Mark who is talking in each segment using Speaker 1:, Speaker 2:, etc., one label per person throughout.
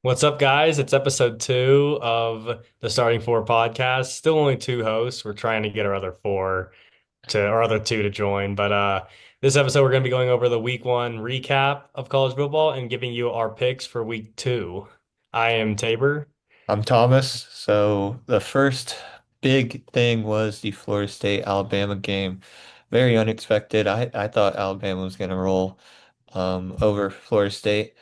Speaker 1: What's up, guys? It's episode 2 of the Starting Four podcast. Still only two hosts. We're trying to get our other two to join. But this episode we're going to be going over the week 1 recap of college football and giving you our picks for week 2. I am Tabor.
Speaker 2: I'm Thomas. So the first big thing was the Florida State Alabama game. Very unexpected. I thought Alabama was going to roll over Florida State.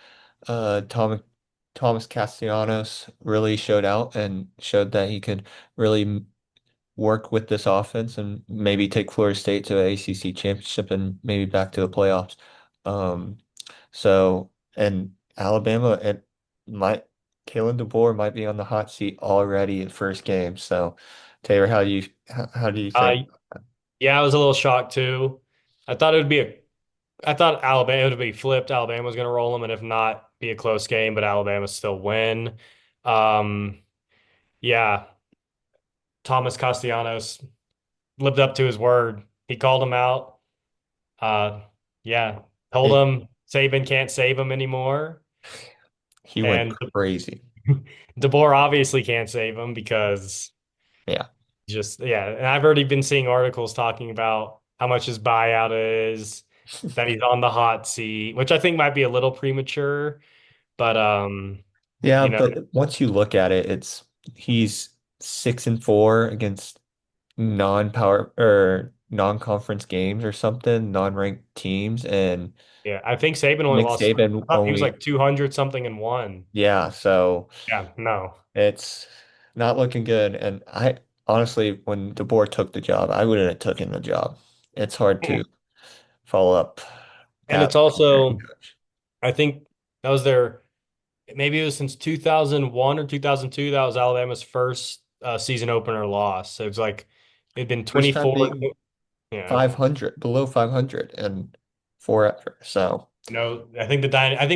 Speaker 2: Thomas Castellanos really showed out and showed that he could really work with this offense and maybe take Florida State to a ACC championship and maybe back to the playoffs. Um, and Alabama, it might Kalen DeBoer might be on the hot seat already in first game. So, Taylor, how do you
Speaker 1: Uh,
Speaker 2: think?
Speaker 1: yeah, I was a little shocked too. I thought it would be a I thought Alabama would be flipped. Alabama was going to roll them, and if not, be a close game, but Alabama still win. Um, yeah, Thomas Castellanos lived up to his word. He called him out. Uh, yeah, told
Speaker 2: It,
Speaker 1: him Saban can't save him anymore,
Speaker 2: he went
Speaker 1: and
Speaker 2: crazy.
Speaker 1: DeBoer obviously can't save him because
Speaker 2: Yeah.
Speaker 1: just yeah. And I've already been seeing articles talking about how much his buyout is, that he's on the hot seat, which I think might be a little premature, but
Speaker 2: Yeah,
Speaker 1: you know,
Speaker 2: but once you look at it, he's 6-4 against non-power or non-conference games or something, non-ranked teams, and
Speaker 1: yeah, I think Saban only
Speaker 2: Nick
Speaker 1: lost. I
Speaker 2: Saban
Speaker 1: thought he was
Speaker 2: only,
Speaker 1: like 200 something and one.
Speaker 2: yeah, so
Speaker 1: Yeah, no.
Speaker 2: it's not looking good. And I honestly, when DeBoer took the job, I wouldn't have taken the job. It's hard to follow up
Speaker 1: And
Speaker 2: that
Speaker 1: it's
Speaker 2: American
Speaker 1: also,
Speaker 2: coach.
Speaker 1: I think that was their maybe it was since 2001 or 2002. That was Alabama's first season opener loss. So it's like it'd been
Speaker 2: First time
Speaker 1: 24.
Speaker 2: being
Speaker 1: Yeah.
Speaker 2: 500, below 500 and forever. So
Speaker 1: No, I think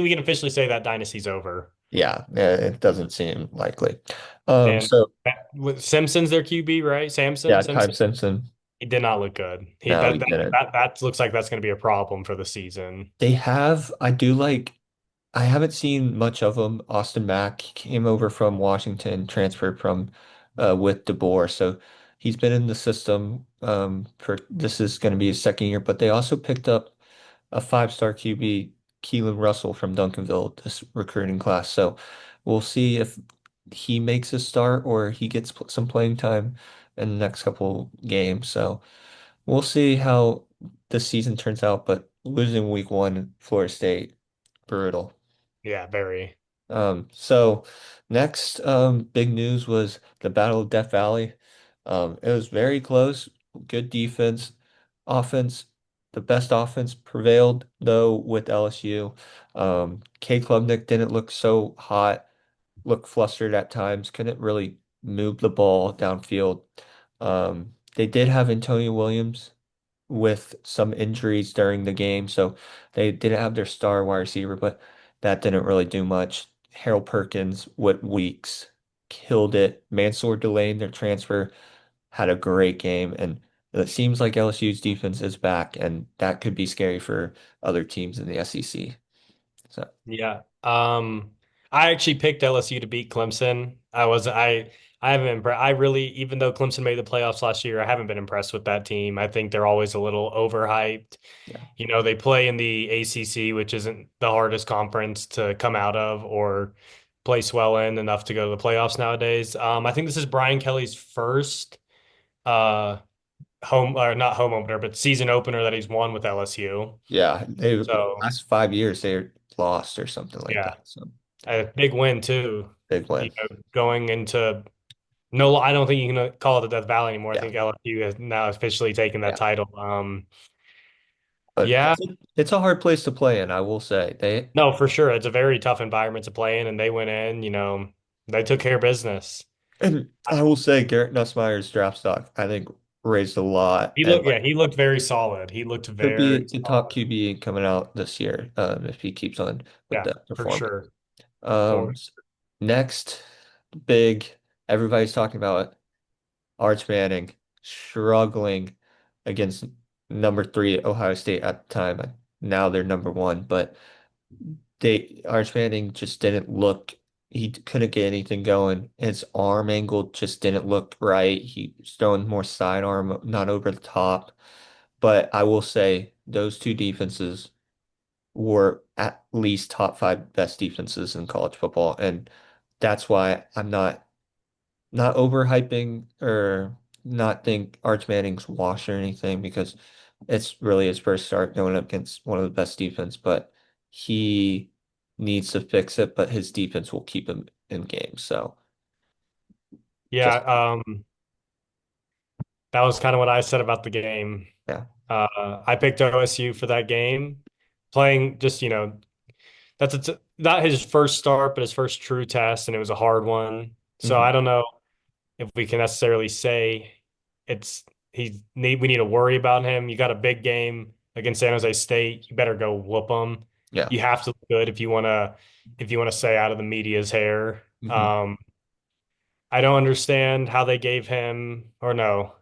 Speaker 1: we can officially say that dynasty's over.
Speaker 2: yeah, it doesn't seem likely.
Speaker 1: And
Speaker 2: So
Speaker 1: with Simpson's their QB, right?
Speaker 2: yeah, Ty
Speaker 1: Simpson.
Speaker 2: Simpson.
Speaker 1: He did not look good. He
Speaker 2: No,
Speaker 1: that
Speaker 2: he
Speaker 1: that
Speaker 2: didn't.
Speaker 1: that, that looks like that's going to be a problem for the season.
Speaker 2: I do like, I haven't seen much of him. Austin Mack came over from Washington, transferred from with DeBoer. So he's been in the system for this is going to be his second year, but they also picked up a five-star QB, Keelan Russell from Duncanville, this recruiting class. So we'll see if he makes a start or he gets some playing time in the next couple games. So we'll see how the season turns out, but losing week one, Florida State, brutal.
Speaker 1: Yeah, very.
Speaker 2: So next big news was the Battle of Death Valley. It was very close, good defense, offense. The best offense prevailed though with LSU. K Klubnik didn't look so hot, looked flustered at times, couldn't really move the ball downfield. They did have Antonio Williams with some injuries during the game, so they didn't have their star wide receiver, but that didn't really do much. Harold Perkins with Weeks killed it. Mansour Delane, their transfer, had a great game, and it seems like LSU's defense is back, and that could be scary for other teams in the SEC. So
Speaker 1: Yeah. I actually picked LSU to beat Clemson. I haven't been I really, even though Clemson made the playoffs last year, I haven't been impressed with that team. I think they're always a little overhyped.
Speaker 2: yeah,
Speaker 1: You know, they play in the ACC, which isn't the hardest conference to come out of or place well in enough to go to the playoffs nowadays. I think this is Brian Kelly's first uh home or not home opener, but season opener that he's won with LSU.
Speaker 2: yeah, they
Speaker 1: So
Speaker 2: last 5 years they lost or something like
Speaker 1: yeah.
Speaker 2: that. So
Speaker 1: A big win too.
Speaker 2: big win.
Speaker 1: You know, going into no, I don't think you can call it the Death Valley anymore. I
Speaker 2: Yeah,
Speaker 1: think LSU has now officially taken that
Speaker 2: yeah.
Speaker 1: title.
Speaker 2: But
Speaker 1: Yeah,
Speaker 2: it's a hard place to play in, I will say.
Speaker 1: no, for sure. It's a very tough environment to play in, and they went in. You know, they took care of business.
Speaker 2: And I will say Garrett Nussmeier's draft stock, I think, raised a lot. And like
Speaker 1: He looked very solid. He looked
Speaker 2: he'll be
Speaker 1: very
Speaker 2: the top
Speaker 1: solid.
Speaker 2: QB coming out this year, if he keeps on with
Speaker 1: Yeah,
Speaker 2: that
Speaker 1: for
Speaker 2: performance.
Speaker 1: sure. For
Speaker 2: Um, Next big, everybody's talking about Arch Manning struggling against number three Ohio State at the time. Now they're number one, but Arch Manning just didn't look couldn't get anything going. His arm angle just didn't look right. He was throwing more sidearm, not over the top. But I will say those two defenses were at least top five best defenses in college football, and that's why I'm not overhyping or not think Arch Manning's washed or anything because it's really his first start going up against one of the best defense, but he needs to fix it, but his defense will keep him in games. So
Speaker 1: Yeah,
Speaker 2: just
Speaker 1: that was kind of what I said about the game.
Speaker 2: yeah.
Speaker 1: I picked OSU for that game, playing just, not his first start, but his first true test, and it was a hard one. So
Speaker 2: Hmm.
Speaker 1: I don't know if we can necessarily say it's we need to worry about him. You got a big game against San Jose State. You better go whoop them.
Speaker 2: Yeah.
Speaker 1: You have to look good if you want to stay out of the media's hair.
Speaker 2: Hmm.
Speaker 1: I don't understand how they gave him, or no.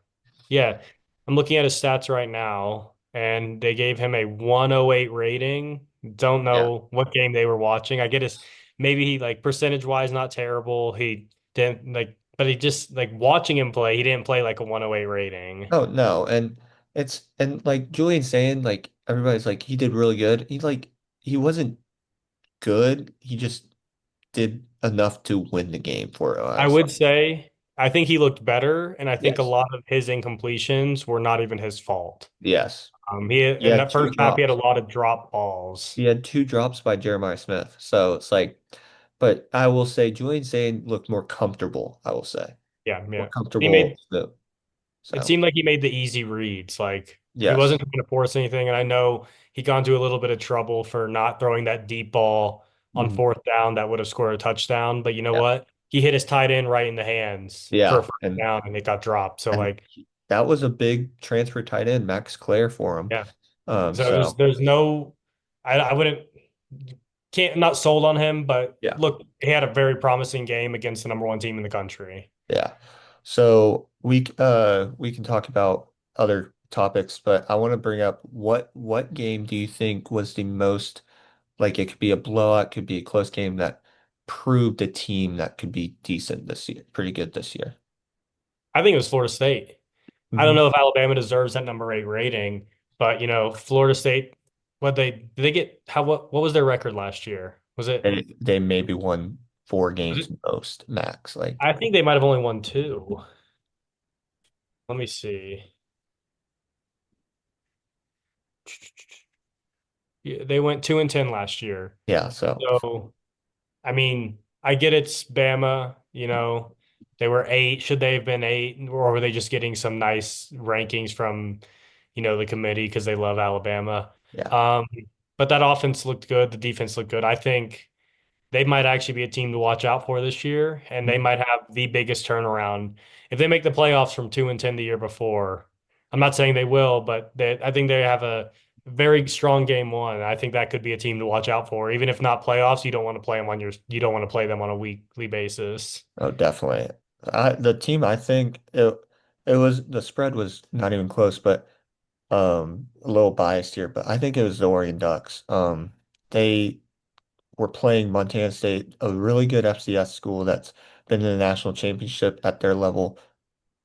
Speaker 1: Yeah, I'm looking at his stats right now, and they gave him a 108 rating. Don't
Speaker 2: Yeah.
Speaker 1: know what game they were watching. I get his, maybe he like percentage wise not terrible. He didn't like, but he just like watching him play, he didn't play like a 108 rating.
Speaker 2: Oh no, and like Julian saying like everybody's like he did really good. He wasn't good. He just did enough to win the game for
Speaker 1: I
Speaker 2: us.
Speaker 1: would say I think he looked better, and I think a
Speaker 2: Yes.
Speaker 1: lot of his incompletions were not even his fault.
Speaker 2: Yes.
Speaker 1: He
Speaker 2: He
Speaker 1: in
Speaker 2: had
Speaker 1: that
Speaker 2: two
Speaker 1: first half he had a
Speaker 2: drops.
Speaker 1: lot of drop balls.
Speaker 2: He had two drops by Jeremiah Smith. So it's like, but I will say Julian Zane looked more comfortable, I will say.
Speaker 1: Yeah,
Speaker 2: More
Speaker 1: yeah. He
Speaker 2: comfortable.
Speaker 1: made it
Speaker 2: So
Speaker 1: seemed like he made the easy reads. Like he
Speaker 2: yes.
Speaker 1: wasn't trying to force anything. And I know he got into a little bit of trouble for not throwing that deep ball on
Speaker 2: Mhm.
Speaker 1: fourth down that would have scored a touchdown. But you know
Speaker 2: Yeah.
Speaker 1: what? He hit his tight end right in the hands for a
Speaker 2: Yeah.
Speaker 1: first down and it got dropped. So
Speaker 2: And
Speaker 1: like,
Speaker 2: that was a big transfer tight end, Max Clare for him.
Speaker 1: yeah. So
Speaker 2: So
Speaker 1: there's no I wouldn't can't not sold on him, but
Speaker 2: yeah.
Speaker 1: look, he had a very promising game against the number one team in the country.
Speaker 2: Yeah. So we can talk about other topics, but I want to bring up what game do you think was the most like it could be a blowout, could be a close game that proved a team that could be decent this year, pretty good this year.
Speaker 1: I think it was Florida State. I don't
Speaker 2: Hmm.
Speaker 1: know if Alabama deserves that number 8 rating, but Florida State, did they get what was their record last year?
Speaker 2: They maybe won four
Speaker 1: Was
Speaker 2: games
Speaker 1: it
Speaker 2: most max. Like
Speaker 1: I think they might have only won two. Let me see. Yeah, they went 2-10 last year.
Speaker 2: yeah, so
Speaker 1: So I mean, I get it's Bama, they were 8. Should they have been 8, or were they just getting some nice rankings from, the committee because they love Alabama?
Speaker 2: yeah.
Speaker 1: Um, but that offense looked good. The defense looked good. I think they might actually be a team to watch out for this year, and they might have the biggest turnaround if they make the playoffs from 2-10 the year before. I'm not saying they will, but I think they have a very strong game one. I think that could be a team to watch out for. Even if not playoffs, you don't want to play them on a weekly basis.
Speaker 2: Oh, definitely. The team I think it was the spread was not even close, but a little biased here, but I think it was the Oregon Ducks. They were playing Montana State, a really good FCS school that's been in the national championship at their level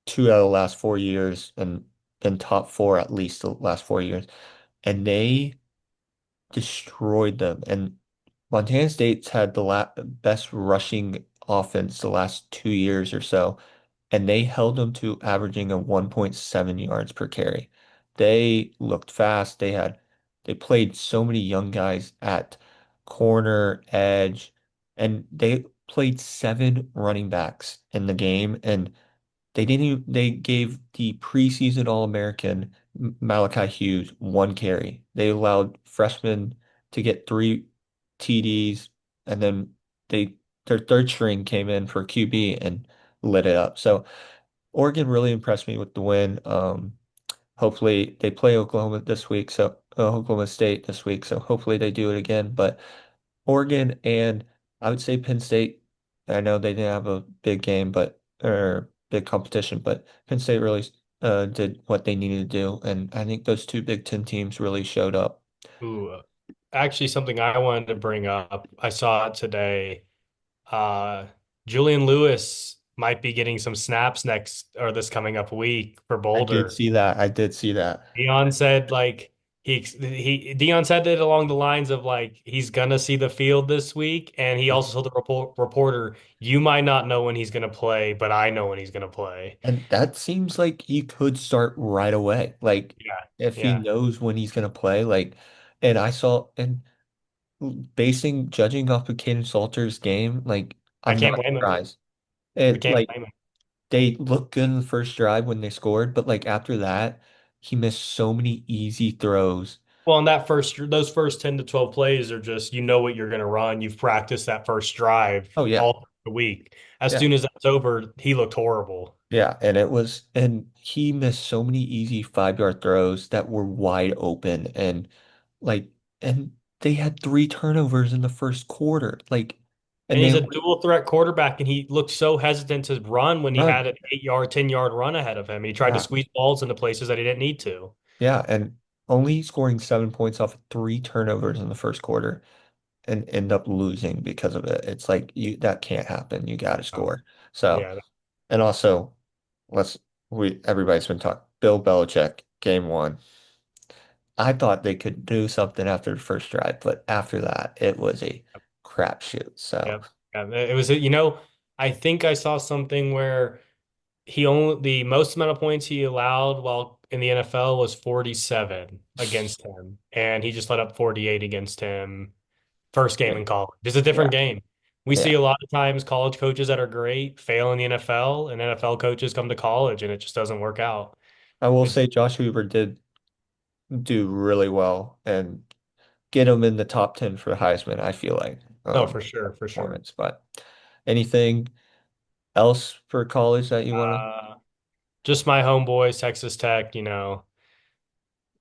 Speaker 2: 2 out of the last 4 years and been top four at least the last 4 years. And they destroyed them. And Montana State's had the la best rushing offense the last 2 years or so, and they held them to averaging a 1.7 yards per carry. They looked fast. They played so many young guys at corner, edge, and they played seven running backs in the game, and they gave the preseason All-American Malachi Hughes one carry. They allowed freshmen to get three TDs, and then they their third string came in for QB and lit it up. So Oregon really impressed me with the win. Hopefully they play Oklahoma this week, so Oklahoma State this week, so hopefully they do it again. But Oregon and I would say Penn State. I know they didn't have a big game, but or big competition, but Penn State really did what they needed to do, and I think those two Big Ten teams really showed up.
Speaker 1: Ooh, actually, something I wanted to bring up. I saw it today. Uh, Julian Lewis might be getting some snaps next or this coming up week for
Speaker 2: I did
Speaker 1: Boulder.
Speaker 2: see that. I did see that.
Speaker 1: Dion said like Dion said it along the lines of like he's gonna see the field this week, and he also told the reporter, "You might not know when he's gonna play, but I know when he's gonna play."
Speaker 2: And that seems like he could start right away. Like
Speaker 1: Yeah,
Speaker 2: if he
Speaker 1: yeah.
Speaker 2: knows when he's gonna play, like and I saw and judging off of Caden Salter's game, like
Speaker 1: I
Speaker 2: I'm
Speaker 1: can't
Speaker 2: not
Speaker 1: blame him.
Speaker 2: surprised.
Speaker 1: I
Speaker 2: It
Speaker 1: can't
Speaker 2: like
Speaker 1: blame him.
Speaker 2: they looked good in the first drive when they scored, but like after that, he missed so many easy throws.
Speaker 1: Well, in that first, those first 10 to 12 plays are just, you know what you're going to run. You've practiced that first drive
Speaker 2: Oh yeah.
Speaker 1: all the week. As
Speaker 2: Yeah.
Speaker 1: soon as that's over, he looked horrible.
Speaker 2: Yeah, and he missed so many easy 5 yard throws that were wide open like and they had 3 turnovers in the first quarter. Like
Speaker 1: And
Speaker 2: and
Speaker 1: he's
Speaker 2: they
Speaker 1: a
Speaker 2: were
Speaker 1: dual threat quarterback, and he looked so hesitant to run when he
Speaker 2: run.
Speaker 1: had an 8 yard, 10 yard run ahead of him. He tried to
Speaker 2: Yeah.
Speaker 1: squeeze balls into places that he didn't need to.
Speaker 2: Yeah, and only scoring 7 points off of 3 turnovers in the first quarter and end up losing because of it. It's like you that can't happen. You got to
Speaker 1: Oh,
Speaker 2: score. So,
Speaker 1: yeah.
Speaker 2: and also let's we everybody's been talking Bill Belichick game 1. I thought they could do something after the first drive, but after that, it was a crapshoot. So,
Speaker 1: Yeah. Yeah. It was, I think I saw something where the most amount of points he allowed while in the NFL was 47 against him, and he just let up 48 against him first game
Speaker 2: yeah,
Speaker 1: in college. It's a
Speaker 2: yeah,
Speaker 1: different game. We see
Speaker 2: yeah.
Speaker 1: a lot of times college coaches that are great fail in the NFL, and NFL coaches come to college and it just doesn't work out.
Speaker 2: I will
Speaker 1: It's
Speaker 2: say Josh Hoover did do really well and get him in the top 10 for Heisman, I feel like,
Speaker 1: no, for
Speaker 2: that
Speaker 1: sure, for sure.
Speaker 2: performance. But anything else for college that you want to?
Speaker 1: Uh, just my homeboys, Texas Tech,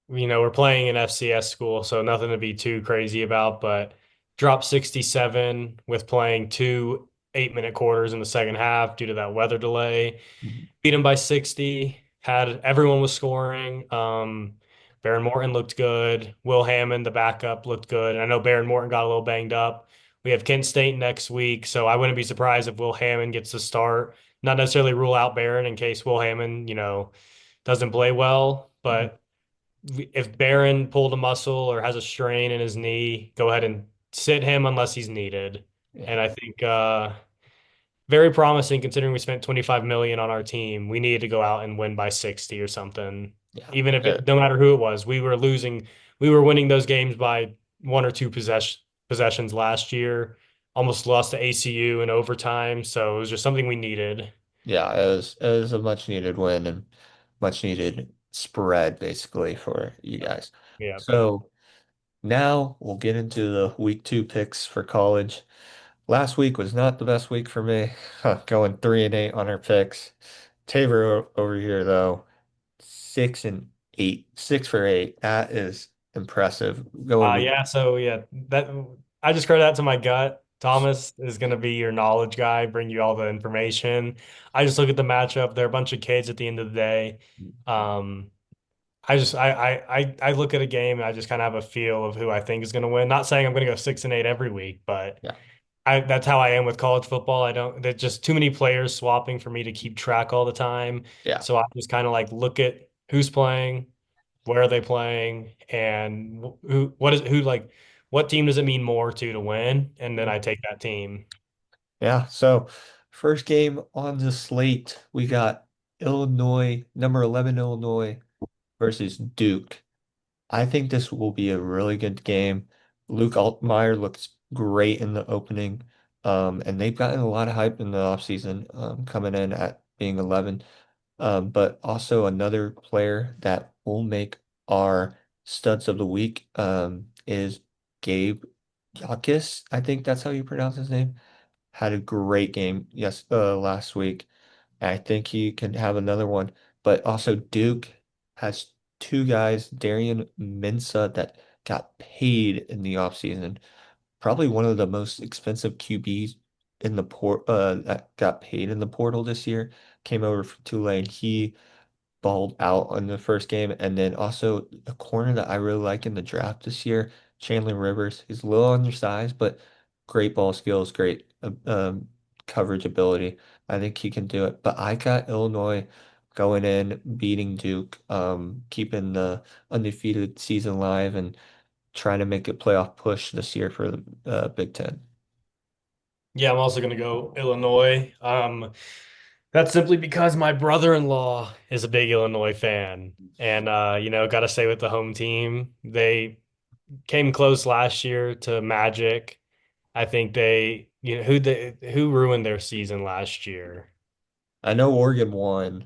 Speaker 1: we're playing an FCS school, so nothing to be too crazy about, but dropped 67 with playing two 8-minute quarters in the second half due to that weather delay. Beat them by 60. Had everyone was scoring. Baron Morton looked good. Will Hammond, the backup, looked good. And I know Baron Morton got a little banged up. We have Kent State next week, so I wouldn't be surprised if Will Hammond gets to start. Not necessarily rule out Baron in case Will Hammond, doesn't play well,
Speaker 2: Mhm.
Speaker 1: but if Barron pulled a muscle or has a strain in his knee, go ahead and sit him unless he's needed.
Speaker 2: Yeah,
Speaker 1: And I think very promising considering we spent 25 million on our team. We needed to go out and win by 60 or something.
Speaker 2: yeah.
Speaker 1: Even if no matter who it was, we were winning those games by one or two possessions last year. Almost lost to ACU in overtime, so it was just something we needed.
Speaker 2: Yeah, it was a much needed win and much needed spread basically for you guys.
Speaker 1: Yeah.
Speaker 2: So now we'll get into the week 2 picks for college. Last week was not the best week for me. Going 3-8 on our picks. Tabor over here though, 6-8, 6 for 8. That is impressive. Going week.
Speaker 1: Yeah, so yeah, that I just credit that to my gut. Thomas is going to be your knowledge guy, bring you all the information. I just look at the matchup. They're a bunch of kids at the end of the day. Um, I look at a game and I just kind of have a feel of who I think is going to win. Not saying I'm going to go 6-8 every week, but
Speaker 2: Yeah,
Speaker 1: that's how I am with college football. There's just too many players swapping for me to keep track all the time.
Speaker 2: yeah.
Speaker 1: So I just kind of like look at who's playing, where are they playing, and what team does it mean more to win? And then I take that team.
Speaker 2: Yeah, so first game on the slate, we got Illinois, number 11 Illinois versus Duke. I think this will be a really good game. Luke Altmaier looks great in the opening. And they've gotten a lot of hype in the offseason, coming in at being 11. But also another player that will make our studs of the week, is Gabe Yakis. I think that's how you pronounce his name. Had a great game last week. I think he can have another one. But also Duke has two guys, Darian Mensah, that got paid in the offseason. Probably one of the most expensive QBs in the that got paid in the portal this year. Came over from Tulane. He balled out on the first game. And then also a corner that I really like in the draft this year, Chandler Rivers. He's a little undersized, but great ball skills, great coverage ability. I think he can do it. But I got Illinois going in, beating Duke, keeping the undefeated season alive, and trying to make a playoff push this year for the Big Ten.
Speaker 1: Yeah, I'm also gonna go Illinois. That's simply because my brother-in-law is a big Illinois fan. And gotta stay with the home team. They came close last year to Magic. I think who ruined their season last year?
Speaker 2: I know Oregon won,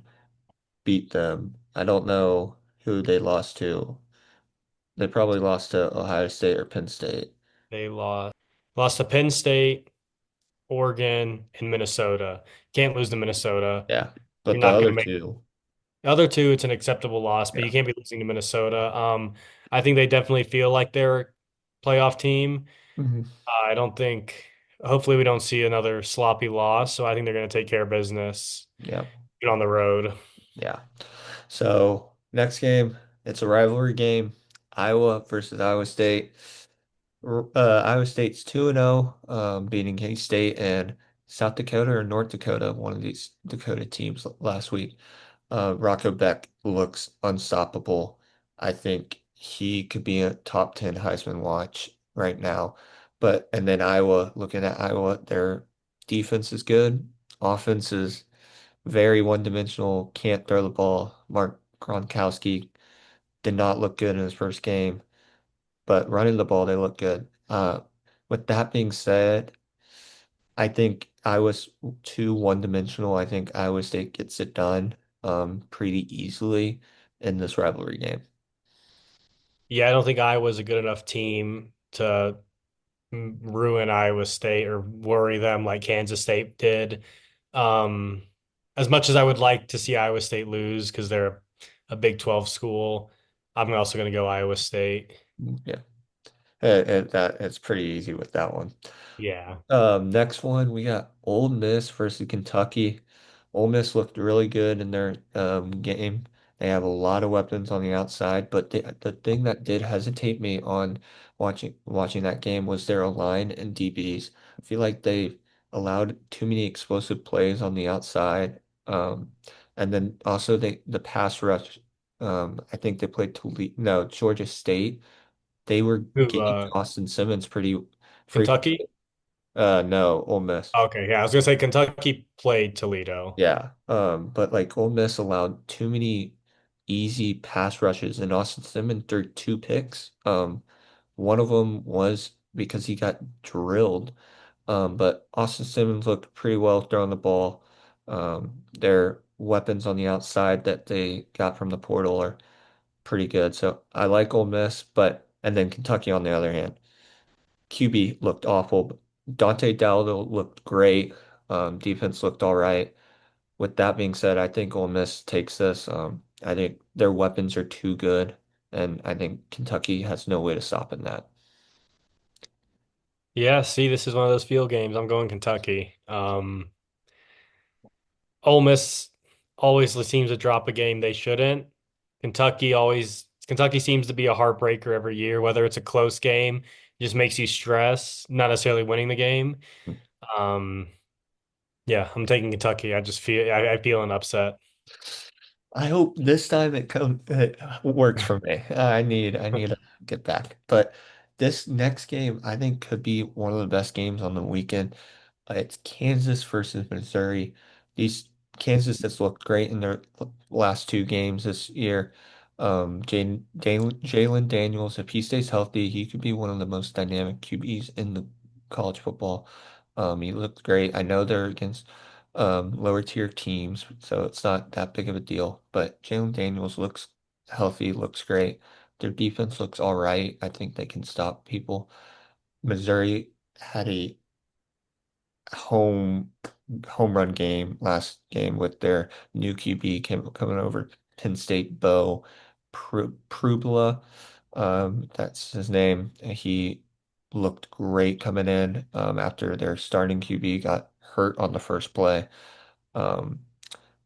Speaker 2: beat them. I don't know who they lost to. They probably lost to Ohio State or Penn State.
Speaker 1: They lost to Penn State, Oregon, and Minnesota. Can't lose to Minnesota.
Speaker 2: Yeah,
Speaker 1: You're
Speaker 2: but the
Speaker 1: not
Speaker 2: other
Speaker 1: gonna make
Speaker 2: two,
Speaker 1: the other two, it's an acceptable loss, but
Speaker 2: yeah.
Speaker 1: you can't be losing to Minnesota. I think they definitely feel like they're a playoff team.
Speaker 2: Mhm.
Speaker 1: I don't think, hopefully, we don't see another sloppy loss. So I think they're going to take care of business,
Speaker 2: Yeah,
Speaker 1: get on the road.
Speaker 2: yeah. So next game, it's a rivalry game. Iowa versus Iowa State. Iowa State's 2-0, beating K-State and South Dakota or North Dakota, one of these Dakota teams last week. Rocco Beck looks unstoppable. I think he could be a top 10 Heisman watch right now. And then Iowa, looking at Iowa, their defense is good. Offense is very one-dimensional, can't throw the ball. Mark Gronkowski did not look good in his first game, but running the ball, they look good. With that being said, I think I was too one-dimensional. I think Iowa State gets it done pretty easily in this rivalry game.
Speaker 1: Yeah, I don't think Iowa's a good enough team to ruin Iowa State or worry them like Kansas State did. Um, as much as I would like to see Iowa State lose because they're a Big 12 school, I'm also going to go Iowa State.
Speaker 2: Yeah, it's pretty easy with that one.
Speaker 1: Yeah.
Speaker 2: Next one, we got Ole Miss versus Kentucky. Ole Miss looked really good in their game. They have a lot of weapons on the outside, but the thing that did hesitate me on watching that game was their line and DBs. I feel like they allowed too many explosive plays on the outside. And then also the pass rush. I think they played Georgia State. They were
Speaker 1: Who,
Speaker 2: getting to Austin Simmons pretty frequently.
Speaker 1: Kentucky?
Speaker 2: No, Ole Miss.
Speaker 1: Okay, yeah, I was gonna say Kentucky played Toledo.
Speaker 2: Yeah. But like Ole Miss allowed too many easy pass rushes, and Austin Simmons threw two picks. One of them was because he got drilled. But Austin Simmons looked pretty well throwing the ball. Their weapons on the outside that they got from the portal are pretty good. So I like Ole Miss, and then Kentucky on the other hand. QB looked awful. Dante Dowdle looked great. Defense looked all right. With that being said, I think Ole Miss takes this. I think their weapons are too good, and I think Kentucky has no way to stop in that.
Speaker 1: Yeah, see, this is one of those field games. I'm going Kentucky. Ole Miss always seems to drop a game they shouldn't. Kentucky seems to be a heartbreaker every year, whether it's a close game, it just makes you stress, not necessarily winning the game. Um, yeah, I'm taking Kentucky. I feel an upset.
Speaker 2: I hope this time it works for me. I need to get back. But this next game I think could be one of the best games on the weekend. It's Kansas versus Missouri. These Kansas has looked great in their last two games this year. Jalen Daniels, if he stays healthy, he could be one of the most dynamic QBs in the college football. He looked great. I know they're against lower tier teams, so it's not that big of a deal. But Jalen Daniels looks healthy, looks great. Their defense looks all right. I think they can stop people. Missouri had a home home run game last game with their new QB coming over Penn State Bo Prubla. That's his name. He looked great coming in after their starting QB got hurt on the first play. Um,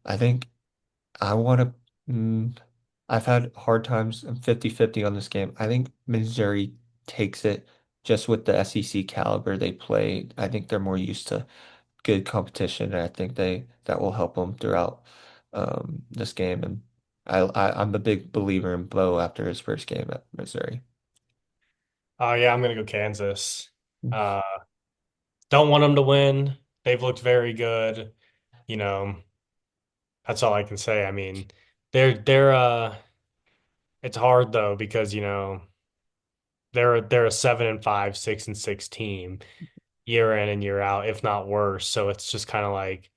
Speaker 2: I think I want to. I've had hard times. I'm 50-50 on this game. I think Missouri takes it just with the SEC caliber they play, I think they're more used to good competition, and I think that will help them throughout this game. And I'm a big believer in Bo after his first game at Missouri.
Speaker 1: Yeah, I'm gonna go Kansas. Uh, don't want them to win. They've looked very good. You know, that's all I can say. I mean, they're it's hard though because they're a 7-5, 6-6 team year in and year out, if not worse. So it's just kind of like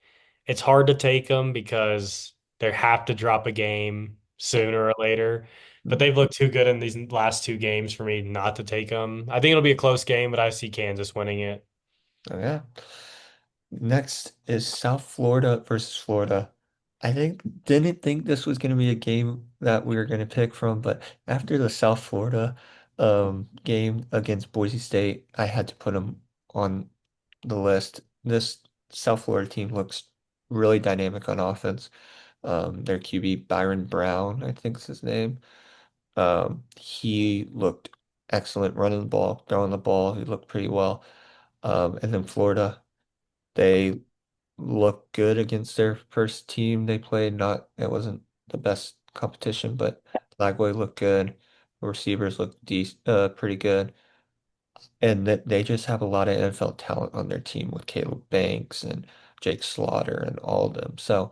Speaker 1: it's hard to take them because they have to drop a game sooner or later. But they've looked too good in these last two games for me not to take them. I think it'll be a close game, but I see Kansas winning it.
Speaker 2: Oh, yeah. Next is South Florida versus Florida. I didn't think this was going to be a game that we were going to pick from, but after the South Florida game against Boise State, I had to put them on the list. This South Florida team looks really dynamic on offense. Their QB Byron Brown, I think is his name. He looked excellent running the ball, throwing the ball. He looked pretty well. And then Florida. They looked good against their first team they played. Not it wasn't the best competition, but Lagway looked good. Receivers looked pretty good, and that they just have a lot of NFL talent on their team with Caleb Banks and Jake Slaughter and all of them. So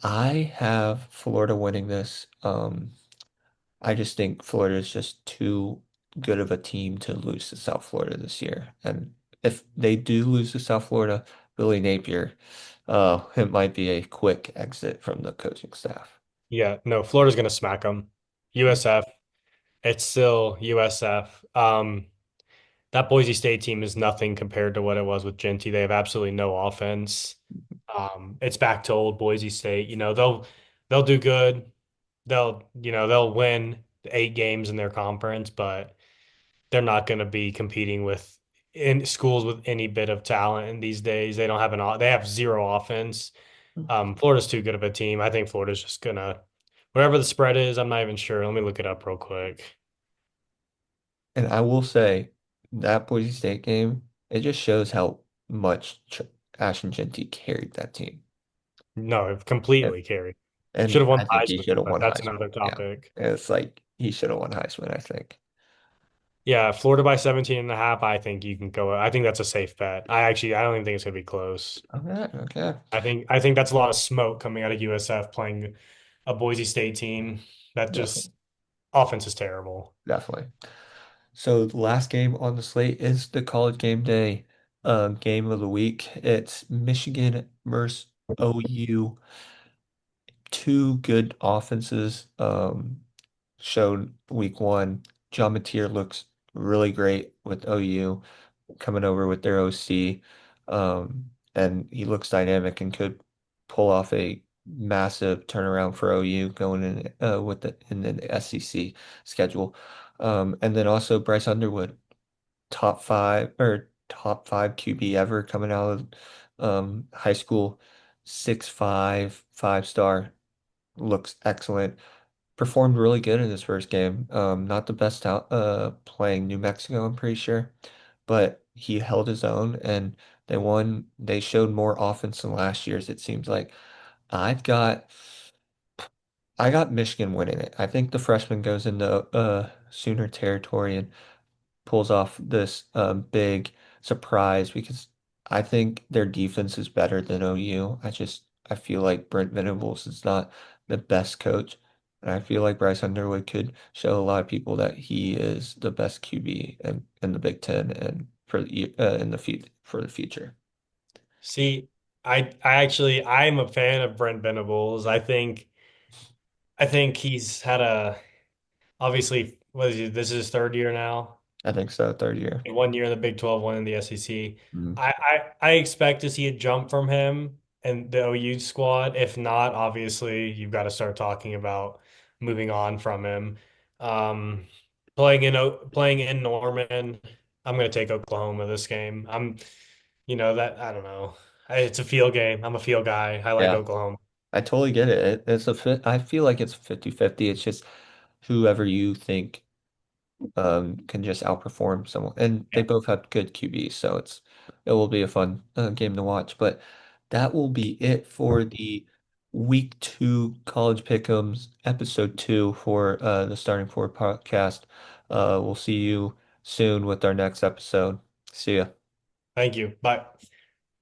Speaker 2: I have Florida winning this. I just think Florida is just too good of a team to lose to South Florida this year. And if they do lose to South Florida, Billy Napier, it might be a quick exit from the coaching staff.
Speaker 1: Yeah, no, Florida's gonna smack them. USF, it's still USF. That Boise State team is nothing compared to what it was with Genty. They have absolutely no offense. It's back to old Boise State. They'll do good. They'll win 8 games in their conference, but they're not going to be competing with in schools with any bit of talent in these days. They don't have they have zero offense. Florida's too good of a team. I think Florida's just gonna whatever the spread is. I'm not even sure. Let me look it up real quick.
Speaker 2: And I will say that Boise State game, it just shows how much Ashton Jeanty carried that team.
Speaker 1: No,
Speaker 2: And,
Speaker 1: completely carried. Should
Speaker 2: and
Speaker 1: have won
Speaker 2: I think he
Speaker 1: Heisman,
Speaker 2: should have
Speaker 1: but
Speaker 2: won
Speaker 1: that's
Speaker 2: Heisman.
Speaker 1: another
Speaker 2: Yeah.
Speaker 1: topic.
Speaker 2: It's like he should have won Heisman, I think.
Speaker 1: Yeah, Florida by 17 and a half. I think you can go. I think that's a safe bet. I don't even think it's gonna be close.
Speaker 2: Okay, okay.
Speaker 1: I think that's a lot of smoke coming out of USF playing a Boise State team that just
Speaker 2: Definitely.
Speaker 1: offense is terrible.
Speaker 2: Definitely. So the last game on the slate is the college game day game of the week. It's Michigan versus OU. Two good offenses showed week one. John Mateer looks really great with OU coming over with their OC. And he looks dynamic and could pull off a massive turnaround for OU going in in the SEC schedule. And then also Bryce Underwood, top five QB ever coming out of high school, 6'5", 5-star, looks excellent. Performed really good in his first game. Not the best out playing New Mexico, I'm pretty sure, but he held his own and they won. They showed more offense than last year's, it seems like. I've got I got Michigan winning it. I think the freshman goes into Sooner territory and pulls off this big surprise because I think their defense is better than OU. I feel like Brent Venables is not the best coach, and I feel like Bryce Underwood could show a lot of people that he is the best QB in the Big Ten and for the in the for the future.
Speaker 1: See, I'm a fan of Brent Venables. I think he's had a obviously this is his third year now.
Speaker 2: I think so, third year.
Speaker 1: 1 year in the Big 12, one in the SEC.
Speaker 2: Mm.
Speaker 1: I expect to see a jump from him and the OU squad. If not, obviously you've got to start talking about moving on from him. Um, playing in Norman, I'm going to take Oklahoma this game. That I don't know. It's a field game. I'm a field guy. I like
Speaker 2: Yeah,
Speaker 1: Oklahoma.
Speaker 2: I totally get it. It's a fit. I feel like it's 50-50. It's just whoever you think can just outperform someone, and they
Speaker 1: Yeah.
Speaker 2: both have good QBs, so it will be a fun game to watch. But that will be it for the week two college pick'ems episode two for the Starting Four podcast. We'll see you soon with our next episode. See ya.
Speaker 1: Thank you. Bye.